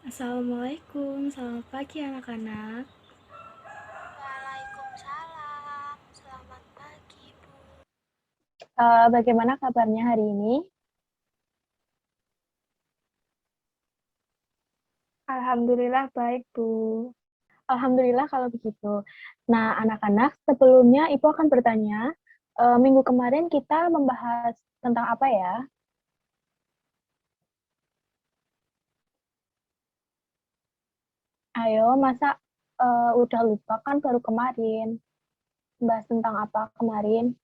Assalamualaikum, selamat pagi anak-anak. Waalaikumsalam, selamat pagi Bu. Bagaimana kabarnya hari ini? Alhamdulillah baik, Bu. Alhamdulillah kalau begitu. Nah, anak-anak, sebelumnya Ibu akan bertanya, minggu kemarin kita membahas tentang apa ya? Ayo, masa udah lupa kan baru kemarin? Bahas tentang apa kemarin?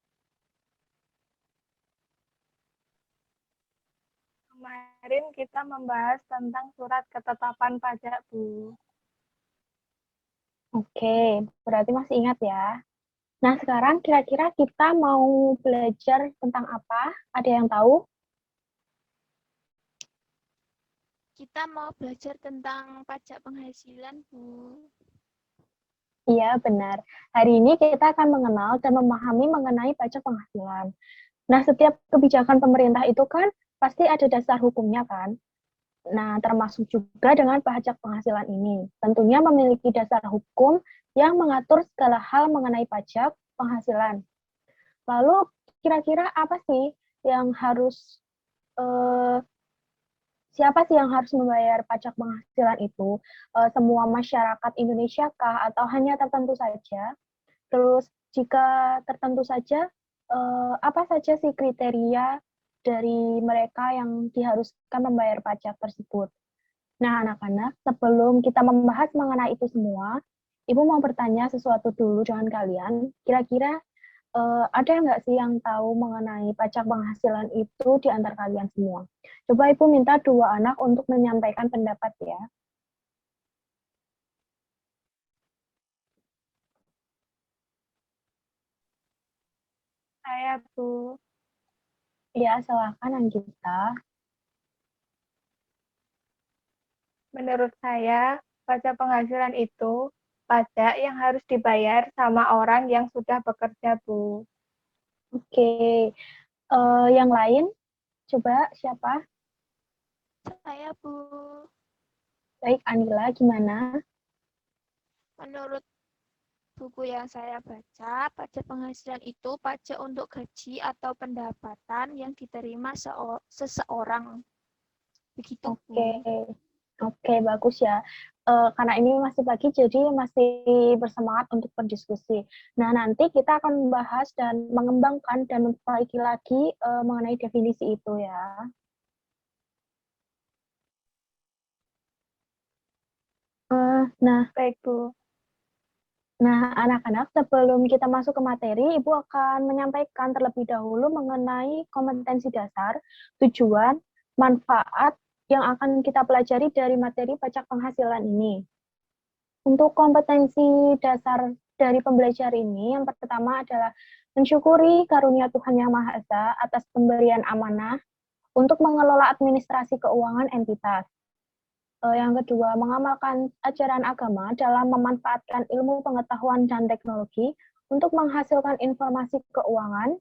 Kemarin kita membahas tentang surat ketetapan pajak, Bu. Oke, berarti masih ingat ya. Nah, sekarang kira-kira kita mau belajar tentang apa? Ada yang tahu? Kita mau belajar tentang pajak penghasilan, Bu. Iya, benar. Hari ini kita akan mengenal dan memahami mengenai pajak penghasilan. Nah, setiap kebijakan pemerintah itu kan pasti ada dasar hukumnya kan. Nah, termasuk juga dengan pajak penghasilan ini. Tentunya memiliki dasar hukum yang mengatur segala hal mengenai pajak penghasilan. Lalu, kira-kira apa sih yang harus eh, siapa sih yang harus membayar pajak penghasilan itu? Semua masyarakat Indonesia kah atau hanya tertentu saja? Terus jika tertentu saja, apa saja sih kriteria dari mereka yang diharuskan membayar pajak tersebut? Nah, anak-anak, sebelum kita membahas mengenai itu semua, Ibu mau bertanya sesuatu dulu dengan kalian. Kira-kira ada nggak sih yang tahu mengenai pajak penghasilan itu di antara kalian semua? Coba Ibu minta dua anak untuk menyampaikan pendapat ya. Saya, Bu. Ya, silakan Anggita. Menurut saya, pajak penghasilan itu pajak yang harus dibayar sama orang yang sudah bekerja, Bu. Oke, yang lain coba siapa? Saya, Bu. Baik, Anila, gimana? Menurut buku yang saya baca, pajak penghasilan itu pajak untuk gaji atau pendapatan yang diterima seseorang. Begitu, Oke, Bu. oke, bagus ya. Karena ini masih pagi, jadi masih bersemangat untuk berdiskusi. Nah, nanti kita akan membahas dan mengembangkan dan memperbaiki lagi mengenai definisi itu ya. Nah, Baik, Bu. anak-anak, sebelum kita masuk ke materi, Ibu akan menyampaikan terlebih dahulu mengenai kompetensi dasar, tujuan, manfaat yang akan kita pelajari dari materi pajak penghasilan ini. Untuk kompetensi dasar dari pembelajar ini, yang pertama adalah mensyukuri karunia Tuhan Yang Maha Esa atas pemberian amanah untuk mengelola administrasi keuangan entitas. Yang kedua, mengamalkan ajaran agama dalam memanfaatkan ilmu pengetahuan dan teknologi untuk menghasilkan informasi keuangan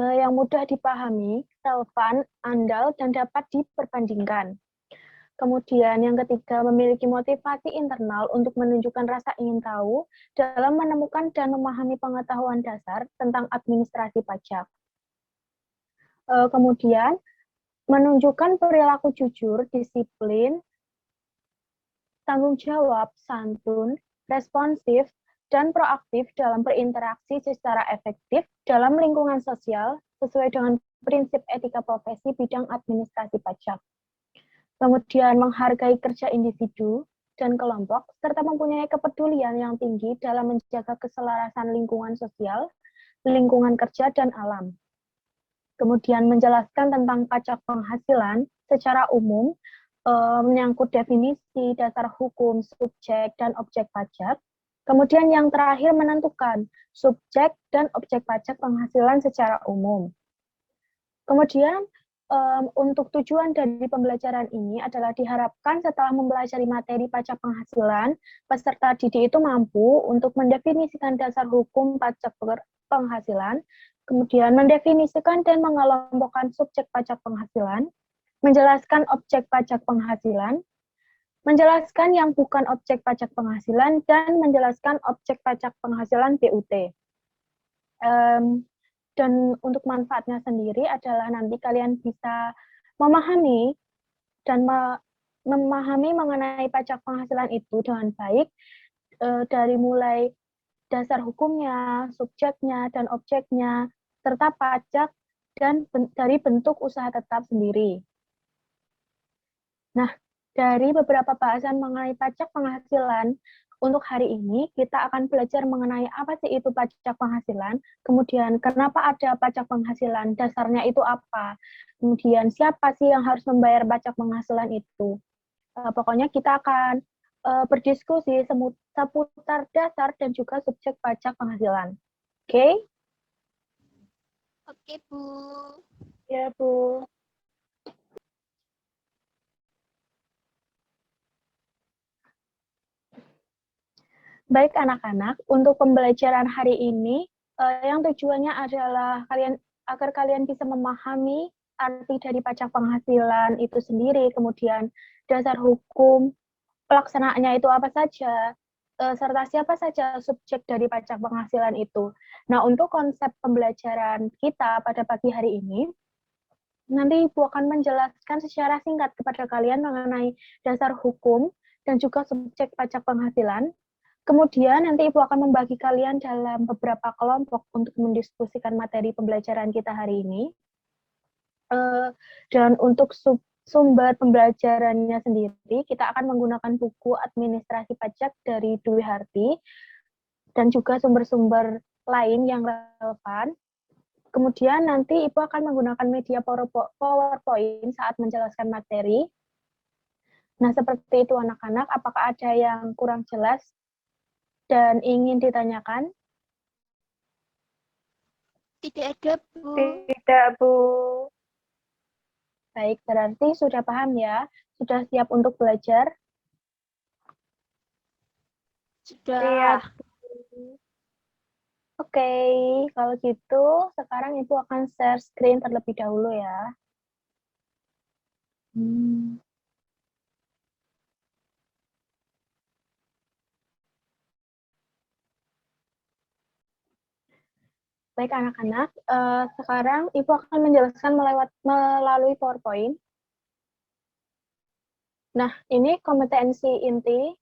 yang mudah dipahami, relevan, andal, dan dapat diperbandingkan. Kemudian yang ketiga, memiliki motivasi internal untuk menunjukkan rasa ingin tahu dalam menemukan dan memahami pengetahuan dasar tentang administrasi pajak. Kemudian, menunjukkan perilaku jujur, disiplin, tanggung jawab, santun, responsif, dan proaktif dalam berinteraksi secara efektif dalam lingkungan sosial sesuai dengan prinsip etika profesi bidang administrasi pajak. Kemudian menghargai kerja individu dan kelompok, serta mempunyai kepedulian yang tinggi dalam menjaga keselarasan lingkungan sosial, lingkungan kerja, dan alam. Kemudian menjelaskan tentang pajak penghasilan secara umum, menyangkut definisi, dasar hukum, subjek, dan objek pajak. Kemudian yang terakhir menentukan subjek dan objek pajak penghasilan secara umum. Kemudian untuk tujuan dari pembelajaran ini adalah diharapkan setelah mempelajari materi pajak penghasilan, peserta didik itu mampu untuk mendefinisikan dasar hukum pajak penghasilan, kemudian mendefinisikan dan mengelompokkan subjek pajak penghasilan, menjelaskan objek pajak penghasilan, menjelaskan yang bukan objek pajak penghasilan, dan menjelaskan objek pajak penghasilan BUT. Dan untuk manfaatnya sendiri adalah nanti kalian bisa memahami dan memahami mengenai pajak penghasilan itu dengan baik, dari mulai dasar hukumnya, subjeknya, dan objeknya, serta pajak dan dari bentuk usaha tetap sendiri. Nah, dari beberapa bahasan mengenai pajak penghasilan, untuk hari ini kita akan belajar mengenai apa sih itu pajak penghasilan, kemudian kenapa ada pajak penghasilan, dasarnya itu apa, kemudian siapa sih yang harus membayar pajak penghasilan itu. Pokoknya kita akan berdiskusi seputar dasar dan juga subjek pajak penghasilan. Oke? Oke, Bu. Ya, Bu. Baik anak-anak, untuk pembelajaran hari ini, yang tujuannya adalah agar kalian bisa memahami arti dari pajak penghasilan itu sendiri, kemudian dasar hukum, pelaksanaannya itu apa saja, serta siapa saja subjek dari pajak penghasilan itu. Nah, untuk konsep pembelajaran kita pada pagi hari ini, nanti Ibu akan menjelaskan secara singkat kepada kalian mengenai dasar hukum dan juga subjek pajak penghasilan. Kemudian nanti Ibu akan membagi kalian dalam beberapa kelompok untuk mendiskusikan materi pembelajaran kita hari ini. Dan untuk sumber pembelajarannya sendiri, kita akan menggunakan buku Administrasi Pajak dari Dwi Harti, dan juga sumber-sumber lain yang relevan. Kemudian nanti Ibu akan menggunakan media PowerPoint saat menjelaskan materi. Nah, seperti itu anak-anak, apakah ada yang kurang jelas dan ingin ditanyakan? Tidak ada, Bu. Tidak, Bu. Baik, berarti sudah paham ya? Sudah siap untuk belajar? Sudah. Siap. Oke, kalau gitu sekarang Ibu akan share screen terlebih dahulu ya. Baik anak-anak, sekarang Ibu akan menjelaskan melalui PowerPoint. Nah, ini kompetensi inti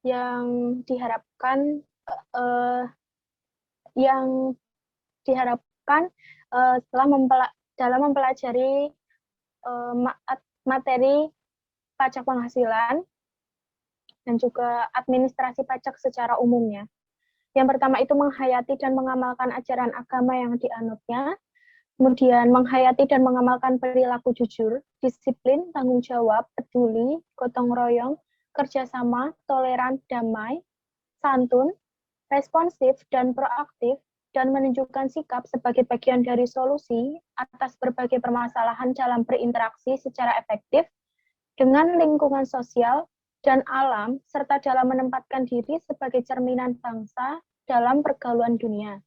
yang diharapkan dalam mempelajari materi pajak penghasilan dan juga administrasi pajak secara umumnya. Yang pertama itu menghayati dan mengamalkan ajaran agama yang dianutnya, kemudian menghayati dan mengamalkan perilaku jujur, disiplin, tanggung jawab, peduli, gotong royong, kerjasama, toleran, damai, santun, responsif, dan proaktif, dan menunjukkan sikap sebagai bagian dari solusi atas berbagai permasalahan dalam berinteraksi secara efektif dengan lingkungan sosial dan alam, serta dalam menempatkan diri sebagai cerminan bangsa dalam pergaulan dunia.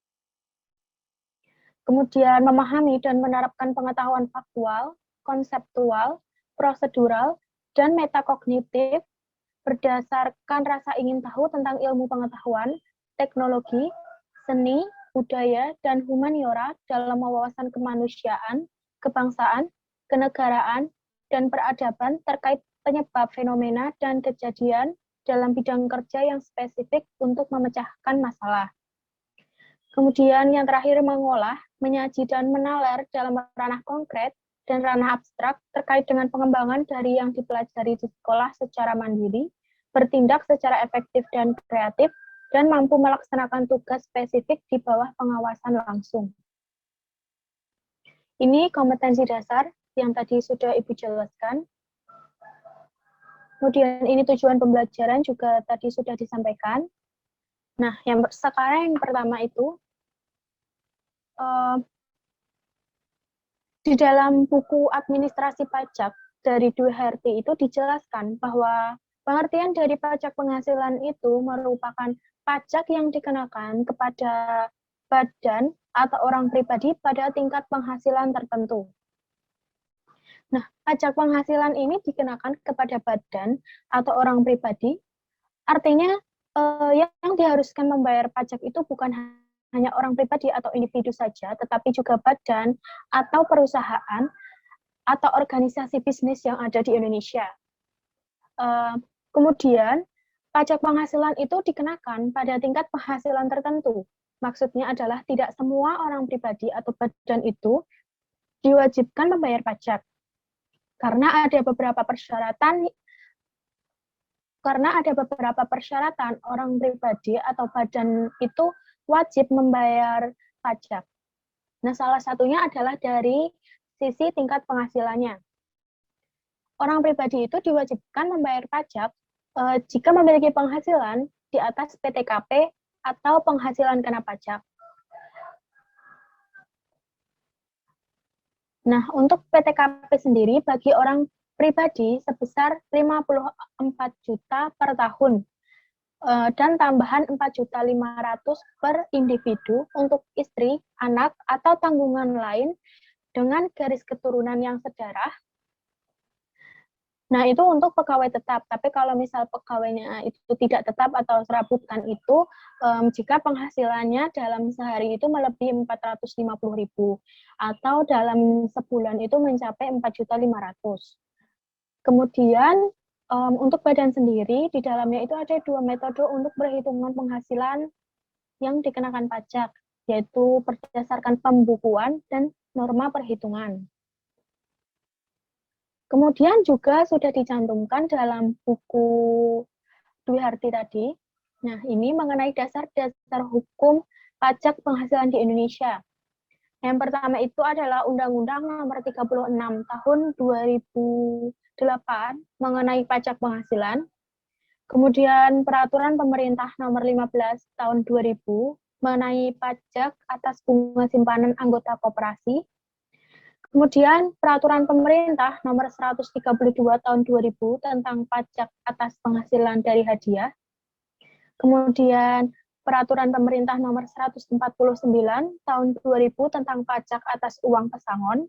Kemudian memahami dan menerapkan pengetahuan faktual, konseptual, prosedural, dan metakognitif berdasarkan rasa ingin tahu tentang ilmu pengetahuan, teknologi, seni, budaya, dan humaniora dalam wawasan kemanusiaan, kebangsaan, kenegaraan, dan peradaban terkait penyebab fenomena dan kejadian dalam bidang kerja yang spesifik untuk memecahkan masalah. Kemudian yang terakhir mengolah, menyaji, dan menalar dalam ranah konkret dan ranah abstrak terkait dengan pengembangan dari yang dipelajari di sekolah secara mandiri, bertindak secara efektif dan kreatif, dan mampu melaksanakan tugas spesifik di bawah pengawasan langsung. Ini kompetensi dasar yang tadi sudah Ibu jelaskan. Kemudian ini tujuan pembelajaran juga tadi sudah disampaikan. Nah, sekarang yang pertama itu, di dalam buku Administrasi Pajak dari Dwi Harti itu dijelaskan bahwa pengertian dari pajak penghasilan itu merupakan pajak yang dikenakan kepada badan atau orang pribadi pada tingkat penghasilan tertentu. Nah, Pajak penghasilan ini dikenakan kepada badan atau orang pribadi, artinya yang diharuskan membayar pajak itu bukan hanya orang pribadi atau individu saja, tetapi juga badan atau perusahaan atau organisasi bisnis yang ada di Indonesia. Kemudian, pajak penghasilan itu dikenakan pada tingkat penghasilan tertentu. Maksudnya adalah tidak semua orang pribadi atau badan itu diwajibkan membayar pajak. Karena ada beberapa persyaratan orang pribadi atau badan itu wajib membayar pajak. Nah, salah satunya adalah dari sisi tingkat penghasilannya. Orang pribadi itu diwajibkan membayar pajak jika memiliki penghasilan di atas PTKP atau penghasilan kena pajak. Nah, untuk PTKP sendiri bagi orang pribadi sebesar 54 juta per tahun dan tambahan 4.500.000 per individu untuk istri, anak, atau tanggungan lain dengan garis keturunan yang sedarah. Nah, itu untuk pegawai tetap. Tapi kalau misal pegawainya itu tidak tetap atau serabutan itu, jika penghasilannya dalam sehari itu melebihi 450.000 atau dalam sebulan itu mencapai 4.500.000. Kemudian untuk badan sendiri, di dalamnya itu ada 2 metode untuk perhitungan penghasilan yang dikenakan pajak, yaitu berdasarkan pembukuan dan norma perhitungan. Kemudian juga sudah dicantumkan dalam buku Dwi Harti tadi. Nah, ini mengenai dasar-dasar hukum pajak penghasilan di Indonesia. Yang pertama itu adalah Undang-Undang Nomor 36 Tahun 2008 mengenai pajak penghasilan. Kemudian Peraturan Pemerintah Nomor 15 Tahun 2000 mengenai pajak atas bunga simpanan anggota koperasi. Kemudian Peraturan Pemerintah Nomor 132 Tahun 2000 tentang pajak atas penghasilan dari hadiah. Kemudian Peraturan Pemerintah Nomor 149 Tahun 2000 tentang pajak atas uang pesangon.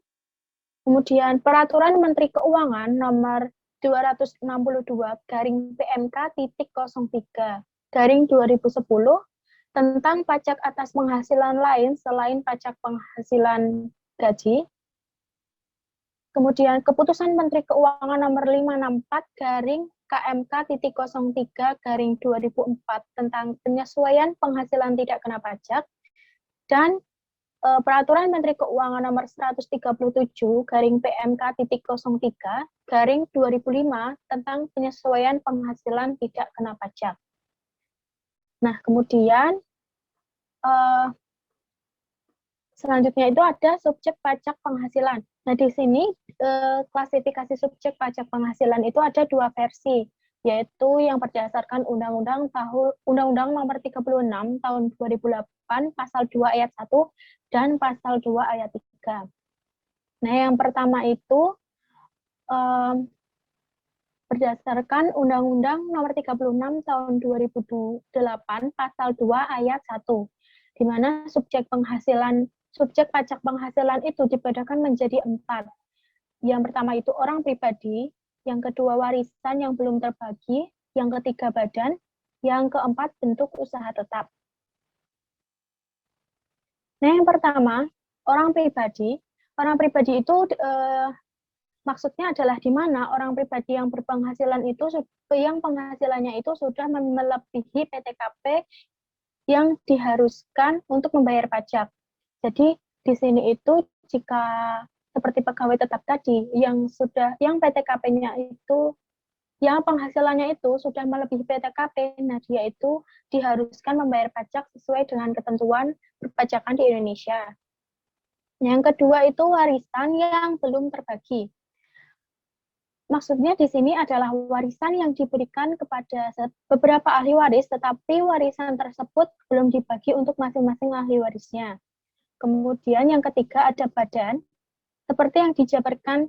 Kemudian Peraturan Menteri Keuangan Nomor 262-PMK.03/2010 tentang pajak atas penghasilan lain selain pajak penghasilan gaji. Kemudian Keputusan Menteri Keuangan Nomor 564-KMK.03/2004 tentang penyesuaian penghasilan tidak kena pajak, dan Peraturan Menteri Keuangan Nomor 137-PMK.03/2005 tentang penyesuaian penghasilan tidak kena pajak. Nah, kemudian selanjutnya itu ada subjek pajak penghasilan. Nah, di sini klasifikasi subjek pajak penghasilan itu ada 2 versi, yaitu yang berdasarkan Undang-Undang Nomor 36 Tahun 2008 Pasal 2 Ayat 1 dan Pasal 2 Ayat 3. Nah, yang pertama itu berdasarkan Undang-Undang Nomor 36 Tahun 2008 Pasal 2 Ayat 1, di mana subjek pajak penghasilan itu dibedakan menjadi 4. Yang pertama itu orang pribadi, yang kedua warisan yang belum terbagi, yang ketiga badan, yang keempat bentuk usaha tetap. Nah, yang pertama, orang pribadi. Orang pribadi itu maksudnya adalah di mana orang pribadi yang berpenghasilan itu, yang penghasilannya itu sudah melebihi PTKP yang diharuskan untuk membayar pajak. Jadi di sini itu jika seperti pegawai tetap tadi yang PTKP-nya itu, yang penghasilannya itu sudah melebihi PTKP, nah dia itu diharuskan membayar pajak sesuai dengan ketentuan perpajakan di Indonesia. Yang kedua itu warisan yang belum terbagi. Maksudnya di sini adalah warisan yang diberikan kepada beberapa ahli waris, tetapi warisan tersebut belum dibagi untuk masing-masing ahli warisnya. Kemudian yang ketiga ada badan, seperti yang dijabarkan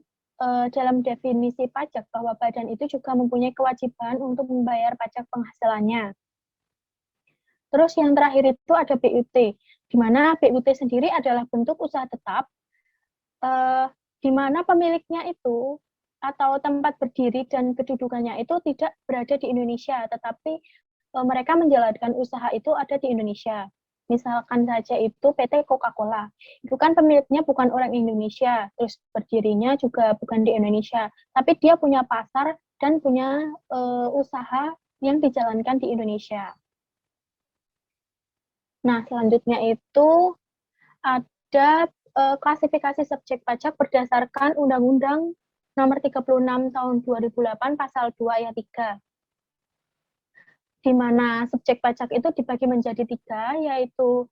dalam definisi pajak, bahwa badan itu juga mempunyai kewajiban untuk membayar pajak penghasilannya. Terus yang terakhir itu ada BUT, di mana BUT sendiri adalah bentuk usaha tetap, di mana pemiliknya itu atau tempat berdiri dan kedudukannya itu tidak berada di Indonesia, tetapi mereka menjalankan usaha itu ada di Indonesia. Misalkan saja itu PT Coca-Cola. Itu kan pemiliknya bukan orang Indonesia, terus berdirinya juga bukan di Indonesia, tapi dia punya pasar dan punya usaha yang dijalankan di Indonesia. Nah, selanjutnya itu ada klasifikasi subjek pajak berdasarkan Undang-Undang Nomor 36 Tahun 2008 Pasal 2 Ayat 3. Di mana subjek pajak itu dibagi menjadi 3, yaitu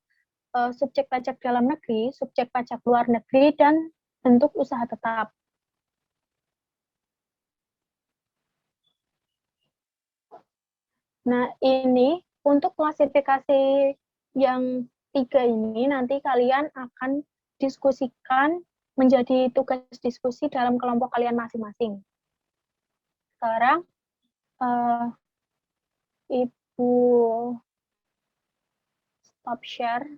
subjek pajak dalam negeri, subjek pajak luar negeri, dan bentuk usaha tetap. Nah, ini untuk klasifikasi yang 3 ini nanti kalian akan diskusikan menjadi tugas diskusi dalam kelompok kalian masing-masing. Sekarang, Ibu stop share.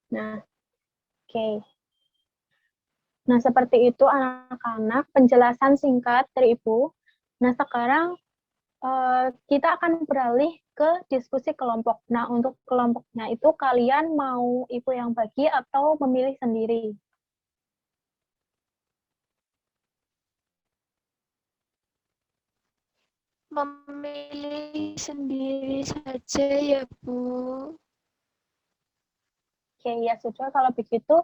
Nah, oke. Nah, seperti itu anak-anak, penjelasan singkat dari Ibu. Nah, sekarang kita akan beralih ke diskusi kelompok. Nah, untuk kelompoknya itu kalian mau Ibu yang bagi atau memilih sendiri? Memilih sendiri saja ya, Bu. Oke, ya sudah. Kalau begitu,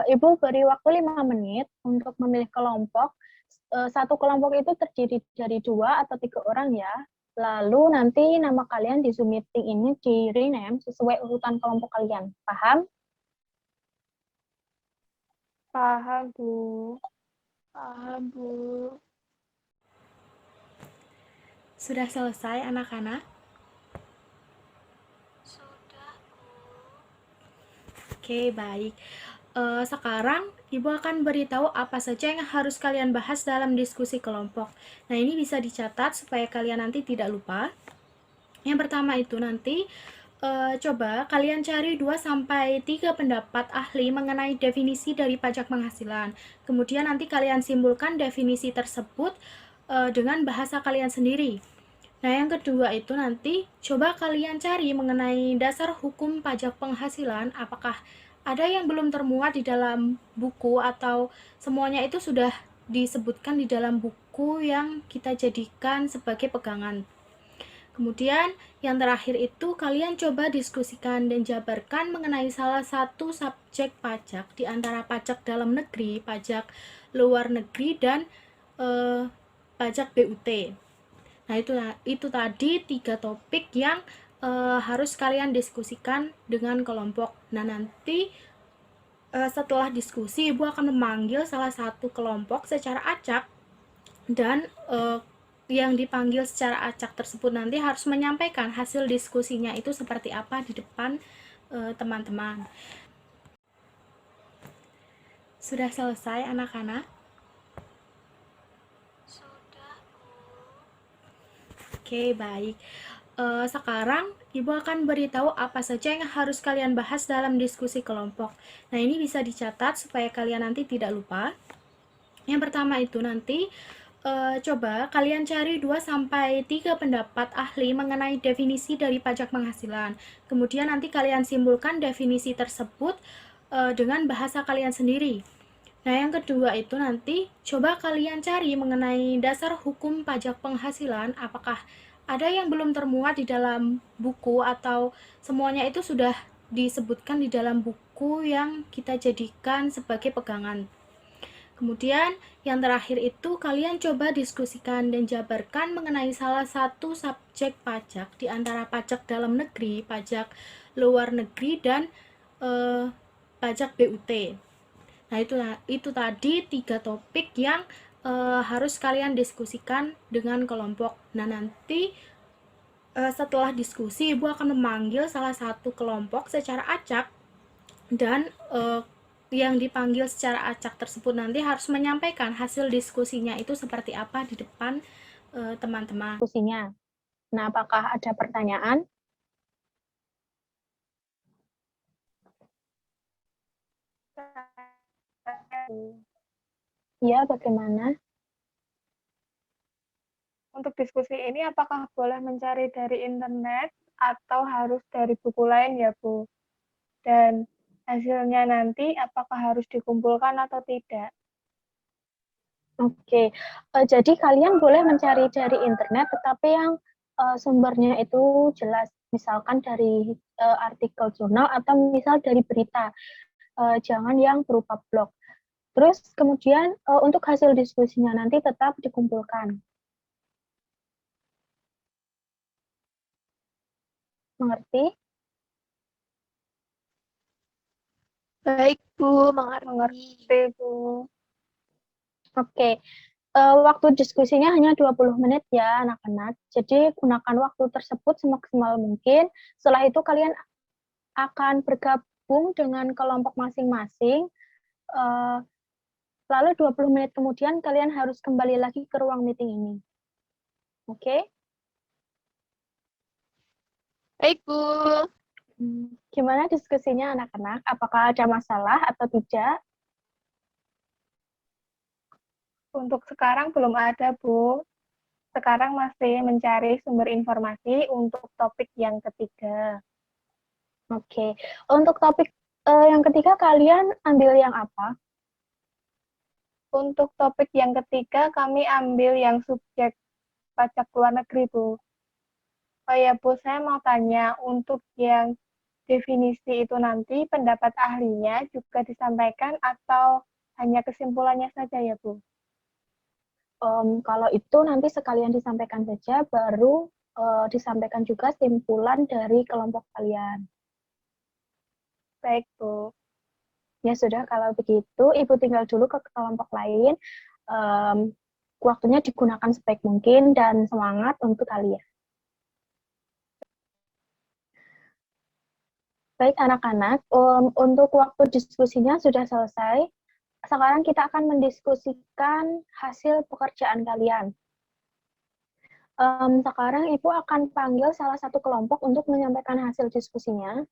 Ibu beri waktu 5 menit untuk memilih kelompok. Satu kelompok itu terdiri dari 2 atau 3 orang ya. Lalu nanti nama kalian di Zoom meeting ini di rename sesuai urutan kelompok kalian. Paham? Paham, Bu. Paham, Bu. Sudah selesai anak-anak? Sudah, Bu. Oke, baik. Sekarang Ibu akan beritahu apa saja yang harus kalian bahas dalam diskusi kelompok. Nah, ini bisa dicatat supaya kalian nanti tidak lupa. Yang pertama itu nanti coba kalian cari 2-3 pendapat ahli mengenai definisi dari pajak penghasilan. Kemudian nanti kalian simpulkan definisi tersebut dengan bahasa kalian sendiri. Nah, yang kedua itu nanti coba kalian cari mengenai dasar hukum pajak penghasilan, apakah ada yang belum termuat di dalam buku atau semuanya itu sudah disebutkan di dalam buku yang kita jadikan sebagai pegangan. Kemudian yang terakhir itu kalian coba diskusikan dan jabarkan mengenai salah satu subjek pajak di antara pajak dalam negeri, pajak luar negeri, dan pajak BUT. Nah, itu tadi 3 topik yang harus kalian diskusikan dengan kelompok. Nah, nanti setelah diskusi, Ibu akan memanggil salah satu kelompok secara acak, dan yang dipanggil secara acak tersebut nanti harus menyampaikan hasil diskusinya itu seperti apa di depan teman-teman. Sudah selesai anak-anak? Sudah, Bu. Oke, baik. Sekarang Ibu akan beritahu apa saja yang harus kalian bahas dalam diskusi kelompok. Nah, ini bisa dicatat supaya kalian nanti tidak lupa. Yang pertama itu nanti coba kalian cari 2-3 pendapat ahli mengenai definisi dari pajak penghasilan. Kemudian nanti kalian simpulkan definisi tersebut dengan bahasa kalian sendiri. Nah, yang kedua itu nanti coba kalian cari mengenai dasar hukum pajak penghasilan, apakah ada yang belum termuat di dalam buku atau semuanya itu sudah disebutkan di dalam buku yang kita jadikan sebagai pegangan. Kemudian yang terakhir itu kalian coba diskusikan dan jabarkan mengenai salah satu subjek pajak di antara pajak dalam negeri, pajak luar negeri, dan pajak BUT. Nah, itu tadi 3 topik yang harus kalian diskusikan dengan kelompok. Nah, nanti setelah diskusi, Ibu akan memanggil salah satu kelompok secara acak, dan yang dipanggil secara acak tersebut nanti harus menyampaikan hasil diskusinya itu seperti apa di depan teman-teman. Diskusinya. Nah, apakah ada pertanyaan? Ya, bagaimana? Untuk diskusi ini apakah boleh mencari dari internet atau harus dari buku lain ya, Bu? Dan hasilnya nanti apakah harus dikumpulkan atau tidak? Oke, jadi kalian boleh mencari dari internet, tetapi yang sumbernya itu jelas, misalkan dari artikel jurnal atau misal dari berita, jangan yang berupa blog. Terus kemudian untuk hasil diskusinya nanti tetap dikumpulkan. Mengerti? Baik, Bu, mengerti. Mengerti, Bu. Oke, waktu diskusinya hanya 20 menit ya anak-anak. Jadi gunakan waktu tersebut semaksimal mungkin. Setelah itu kalian akan bergabung dengan kelompok masing-masing. Lalu 20 menit kemudian kalian harus kembali lagi ke ruang meeting ini. Oke? Baik, Bu. Gimana diskusinya anak-anak? Apakah ada masalah atau tidak? Untuk sekarang belum ada, Bu. Sekarang masih mencari sumber informasi untuk topik yang ketiga. Oke. Untuk topik yang ketiga kalian ambil yang apa? Untuk topik yang ketiga, kami ambil yang subjek pajak luar negeri, Bu. Oh ya, Bu, saya mau tanya, untuk yang definisi itu nanti pendapat ahlinya juga disampaikan atau hanya kesimpulannya saja ya, Bu? Kalau itu nanti sekalian disampaikan saja, baru disampaikan juga simpulan dari kelompok kalian. Baik, Bu. Ya sudah, kalau begitu Ibu tinggal dulu ke kelompok lain. Waktunya digunakan sebaik mungkin dan semangat untuk kalian. Baik anak-anak, untuk waktu diskusinya sudah selesai. Sekarang kita akan mendiskusikan hasil pekerjaan kalian. Sekarang Ibu akan panggil salah satu kelompok untuk menyampaikan hasil diskusinya.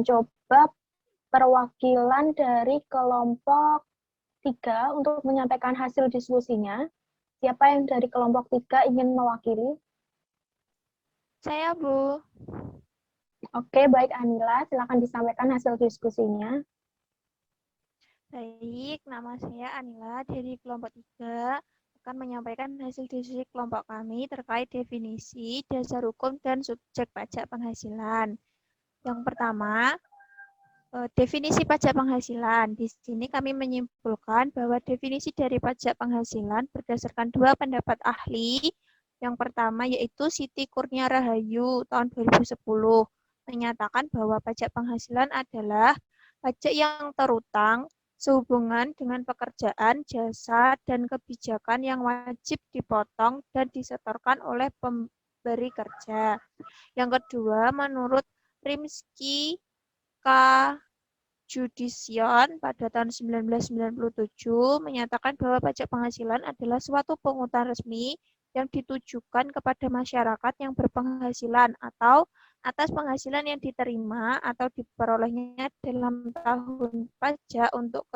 Coba perwakilan dari kelompok 3 untuk menyampaikan hasil diskusinya. Siapa yang dari kelompok 3 ingin mewakili? Saya, Bu. Oke, baik Anila, silakan disampaikan hasil diskusinya. Baik, nama saya Anila dari kelompok 3 akan menyampaikan hasil diskusi kelompok kami terkait definisi, dasar hukum, dan subjek pajak penghasilan. Yang pertama, definisi pajak penghasilan. Di sini kami menyimpulkan bahwa definisi dari pajak penghasilan berdasarkan dua pendapat ahli. Yang pertama yaitu Siti Kurnia Rahayu tahun 2010 menyatakan bahwa pajak penghasilan adalah pajak yang terutang sehubungan dengan pekerjaan, jasa, dan kebijakan yang wajib dipotong dan disetorkan oleh pemberi kerja. Yang kedua, menurut Rimski K. Judician pada tahun 1997 menyatakan bahwa pajak penghasilan adalah suatu pungutan resmi yang ditujukan kepada masyarakat yang berpenghasilan atau atas penghasilan yang diterima atau diperolehnya dalam tahun pajak untuk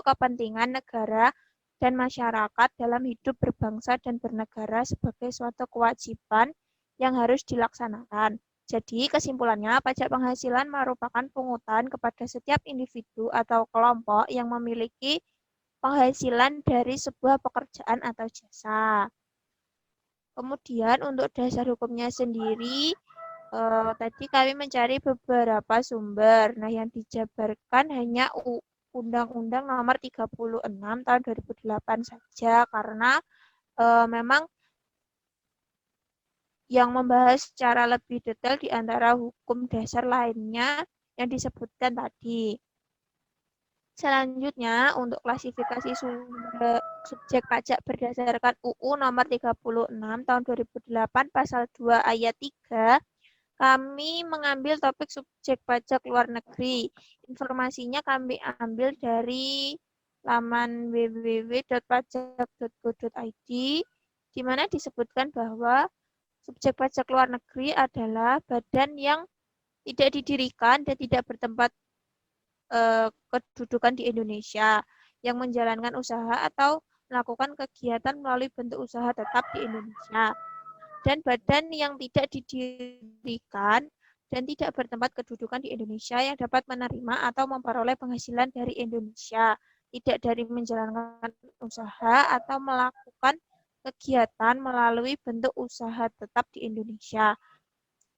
kepentingan negara dan masyarakat dalam hidup berbangsa dan bernegara sebagai suatu kewajiban yang harus dilaksanakan. Jadi, kesimpulannya, pajak penghasilan merupakan pungutan kepada setiap individu atau kelompok yang memiliki penghasilan dari sebuah pekerjaan atau jasa. Kemudian, untuk dasar hukumnya sendiri, tadi kami mencari beberapa sumber. Nah, yang dijabarkan hanya Undang-Undang Nomor 36 Tahun 2008 saja, karena memang yang membahas secara lebih detail di antara hukum dasar lainnya yang disebutkan tadi. Selanjutnya, untuk klasifikasi subjek pajak berdasarkan UU nomor 36 tahun 2008 pasal 2 ayat 3, kami mengambil topik subjek pajak luar negeri. Informasinya kami ambil dari laman www.pajak.go.id, di mana disebutkan bahwa subjek pajak luar negeri adalah badan yang tidak didirikan dan tidak bertempat kedudukan di Indonesia, yang menjalankan usaha atau melakukan kegiatan melalui bentuk usaha tetap di Indonesia, dan badan yang tidak didirikan dan tidak bertempat kedudukan di Indonesia yang dapat menerima atau memperoleh penghasilan dari Indonesia, tidak dari menjalankan usaha atau melakukan kegiatan melalui bentuk usaha tetap di Indonesia.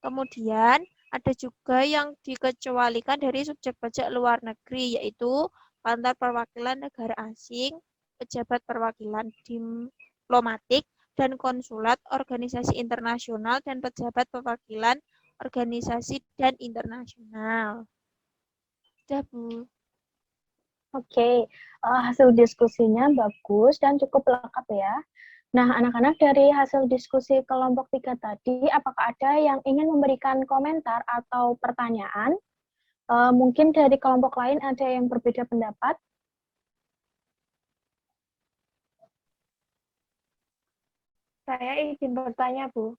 Kemudian ada juga yang dikecualikan dari subjek pajak luar negeri, yaitu kantor perwakilan negara asing, pejabat perwakilan diplomatik dan konsulat, organisasi internasional, dan pejabat perwakilan organisasi dan internasional. Sudah, Bu. Oke, hasil diskusinya bagus dan cukup lengkap ya. Nah, anak-anak, dari hasil diskusi kelompok 3 tadi, apakah ada yang ingin memberikan komentar atau pertanyaan? Mungkin dari kelompok lain ada yang berbeda pendapat? Saya izin bertanya, Bu.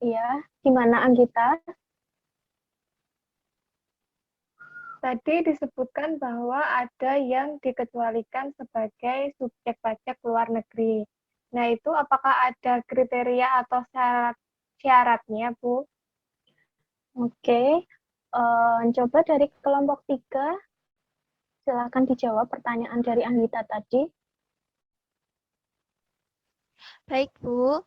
Iya, gimana Anggita? Tadi disebutkan bahwa ada yang dikecualikan sebagai subjek pajak luar negeri. Nah, itu apakah ada kriteria atau syaratnya, Bu? Oke, coba dari kelompok 3, silakan dijawab pertanyaan dari Anggita tadi. Baik, Bu.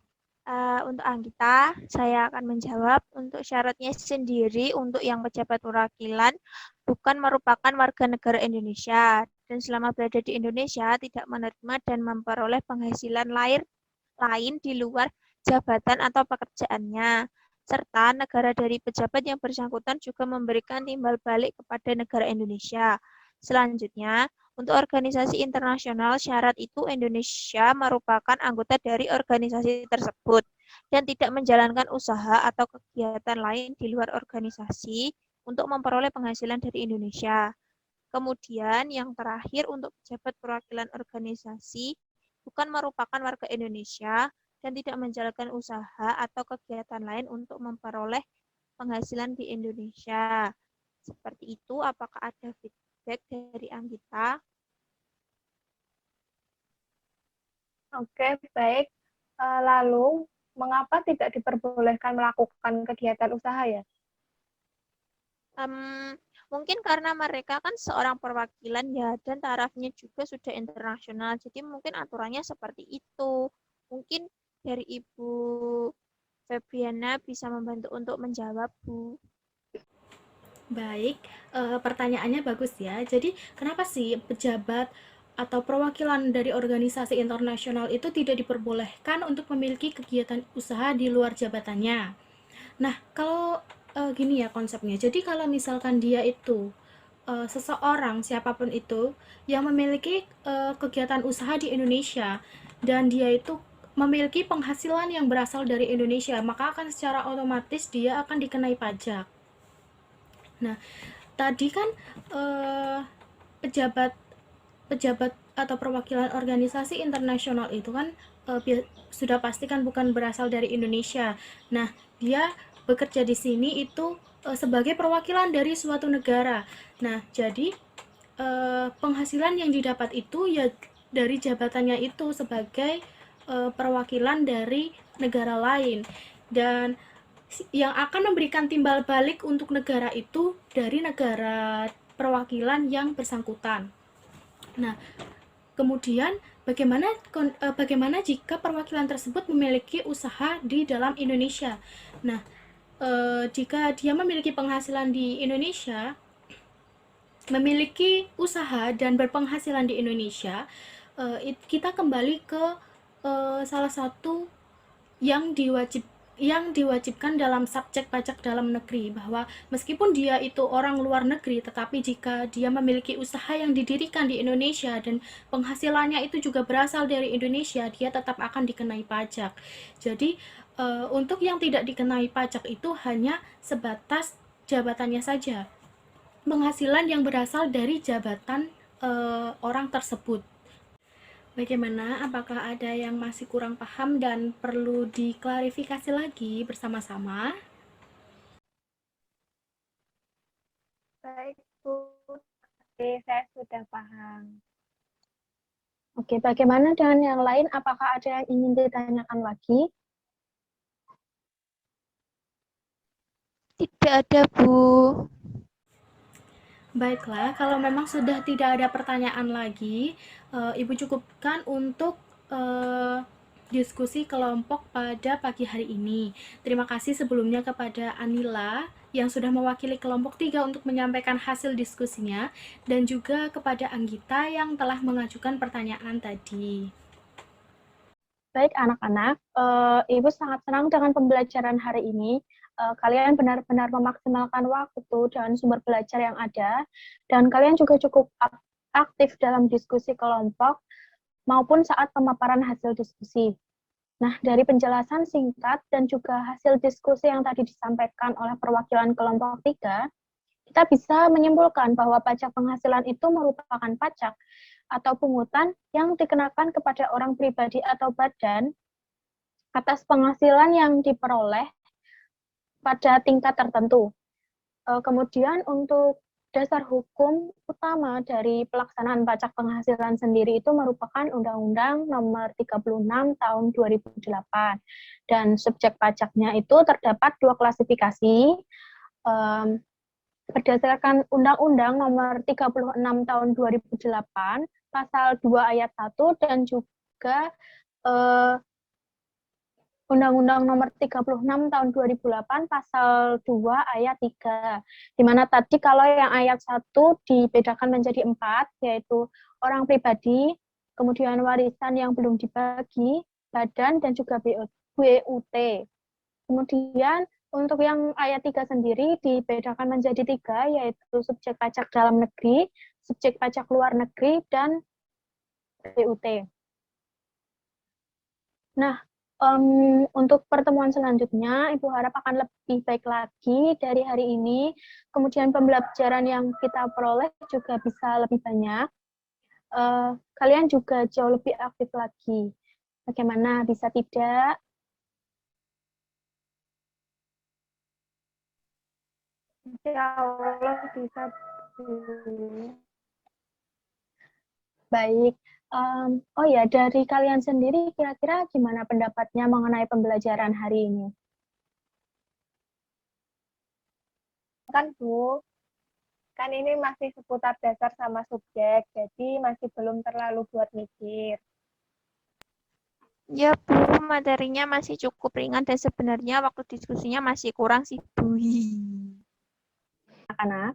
Untuk Anggita, saya akan menjawab. Untuk syaratnya sendiri, untuk yang pejabat perwakilan bukan merupakan warga negara Indonesia dan selama berada di Indonesia tidak menerima dan memperoleh penghasilan lain di luar jabatan atau pekerjaannya, serta negara dari pejabat yang bersangkutan juga memberikan timbal balik kepada negara Indonesia. Selanjutnya, untuk organisasi internasional, syarat itu Indonesia merupakan anggota dari organisasi tersebut dan tidak menjalankan usaha atau kegiatan lain di luar organisasi untuk memperoleh penghasilan dari Indonesia. Kemudian yang terakhir, untuk pejabat perwakilan organisasi bukan merupakan warga Indonesia dan tidak menjalankan usaha atau kegiatan lain untuk memperoleh penghasilan di Indonesia. Seperti itu, apakah ada feedback dari Anggita? Oke, baik. Lalu, mengapa tidak diperbolehkan melakukan kegiatan usaha ya? Mungkin karena mereka kan seorang perwakilan ya, dan tarafnya juga sudah internasional, jadi mungkin aturannya seperti itu. Mungkin dari Ibu Febriana bisa membantu untuk menjawab, Bu. Baik, pertanyaannya bagus ya. Jadi, kenapa sih pejabat atau perwakilan dari organisasi internasional itu tidak diperbolehkan untuk memiliki kegiatan usaha di luar jabatannya? Nah, kalau gini ya konsepnya. Jadi, kalau misalkan dia itu seseorang siapapun itu yang memiliki kegiatan usaha di Indonesia dan dia itu memiliki penghasilan yang berasal dari Indonesia, maka akan secara otomatis dia akan dikenai pajak. Nah, tadi kan eh, pejabat pejabat atau perwakilan organisasi internasional itu kan sudah pasti kan bukan berasal dari Indonesia. Nah, dia bekerja di sini itu sebagai perwakilan dari suatu negara. Nah, jadi penghasilan yang didapat itu ya dari jabatannya itu sebagai perwakilan dari negara lain, dan yang akan memberikan timbal balik untuk negara itu dari negara perwakilan yang bersangkutan. Nah, kemudian bagaimana jika perwakilan tersebut memiliki usaha di dalam Indonesia? Nah, jika dia memiliki penghasilan di Indonesia, memiliki usaha dan berpenghasilan di Indonesia, kita kembali ke salah satu yang diwajibkan dalam subjek pajak dalam negeri, bahwa meskipun dia itu orang luar negeri, tetapi jika dia memiliki usaha yang didirikan di Indonesia dan penghasilannya itu juga berasal dari Indonesia, dia tetap akan dikenai pajak. Jadi untuk yang tidak dikenai pajak itu hanya sebatas jabatannya saja, penghasilan yang berasal dari jabatan orang tersebut. Bagaimana? Apakah ada yang masih kurang paham dan perlu diklarifikasi lagi bersama-sama? saya sudah paham. Oke, bagaimana dengan yang lain? Apakah ada yang ingin ditanyakan lagi? Tidak ada, Bu. Baiklah, kalau memang sudah tidak ada pertanyaan lagi, Ibu cukupkan untuk diskusi kelompok pada pagi hari ini. Terima kasih sebelumnya kepada Anila yang sudah mewakili kelompok 3 untuk menyampaikan hasil diskusinya, dan juga kepada Anggita yang telah mengajukan pertanyaan tadi. Baik anak-anak, Ibu sangat senang dengan pembelajaran hari ini. Kalian benar-benar memaksimalkan waktu dan sumber belajar yang ada, dan kalian juga cukup aktif dalam diskusi kelompok maupun saat pemaparan hasil diskusi. Nah, dari penjelasan singkat dan juga hasil diskusi yang tadi disampaikan oleh perwakilan kelompok 3, kita bisa menyimpulkan bahwa pajak penghasilan itu merupakan pajak atau pungutan yang dikenakan kepada orang pribadi atau badan atas penghasilan yang diperoleh pada tingkat tertentu. Kemudian untuk dasar hukum utama dari pelaksanaan pajak penghasilan sendiri itu merupakan Undang-Undang Nomor 36 Tahun 2008. Dan subjek pajaknya itu terdapat 2 klasifikasi. Berdasarkan Undang-Undang Nomor 36 Tahun 2008, Pasal 2 Ayat 1 dan juga Undang-Undang Nomor 36 Tahun 2008 Pasal 2 Ayat 3. Di mana tadi kalau yang ayat 1 dibedakan menjadi 4, yaitu orang pribadi, kemudian warisan yang belum dibagi, badan, dan juga BUT. Kemudian untuk yang ayat 3 sendiri dibedakan menjadi 3, yaitu subjek pajak dalam negeri, subjek pajak luar negeri, dan BUT. Nah, untuk pertemuan selanjutnya, Ibu harap akan lebih baik lagi dari hari ini. Kemudian pembelajaran yang kita peroleh juga bisa lebih banyak. Kalian juga jauh lebih aktif lagi. Bagaimana? Bisa tidak? Insya Allah bisa, Bu. Baik. Oh ya, dari kalian sendiri kira-kira gimana pendapatnya mengenai pembelajaran hari ini? Kan, Bu, kan ini masih seputar dasar sama subjek, jadi masih belum terlalu buat mikir. Ya, Bu, materinya masih cukup ringan dan sebenarnya waktu diskusinya masih kurang sih, Bu. Anak-anak.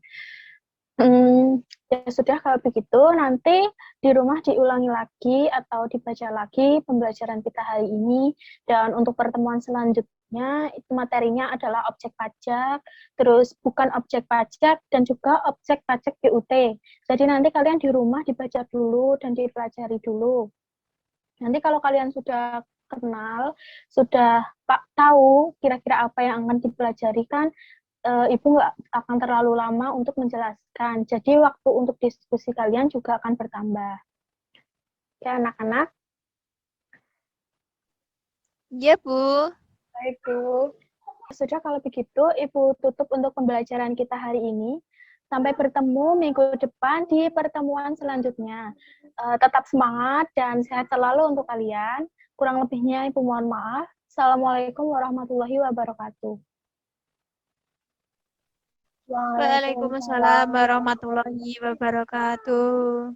Ya sudah, kalau begitu nanti di rumah diulangi lagi atau dibaca lagi pembelajaran kita hari ini. Dan untuk pertemuan selanjutnya itu materinya adalah objek pajak, terus bukan objek pajak, dan juga objek pajak BUT. Jadi nanti kalian di rumah dibaca dulu dan dipelajari dulu. Nanti kalau kalian sudah kenal, sudah tahu kira-kira apa yang akan dipelajari, kan Ibu nggak akan terlalu lama untuk menjelaskan. Jadi waktu untuk diskusi kalian juga akan bertambah. Ya, anak-anak. Ya, Bu. Baik, Bu. Sudah, kalau begitu, Ibu tutup untuk pembelajaran kita hari ini. Sampai bertemu minggu depan di pertemuan selanjutnya. Tetap semangat dan sehat selalu untuk kalian. Kurang lebihnya Ibu mohon maaf. Assalamualaikum warahmatullahi wabarakatuh. Waalaikumsalam warahmatullahi wabarakatuh.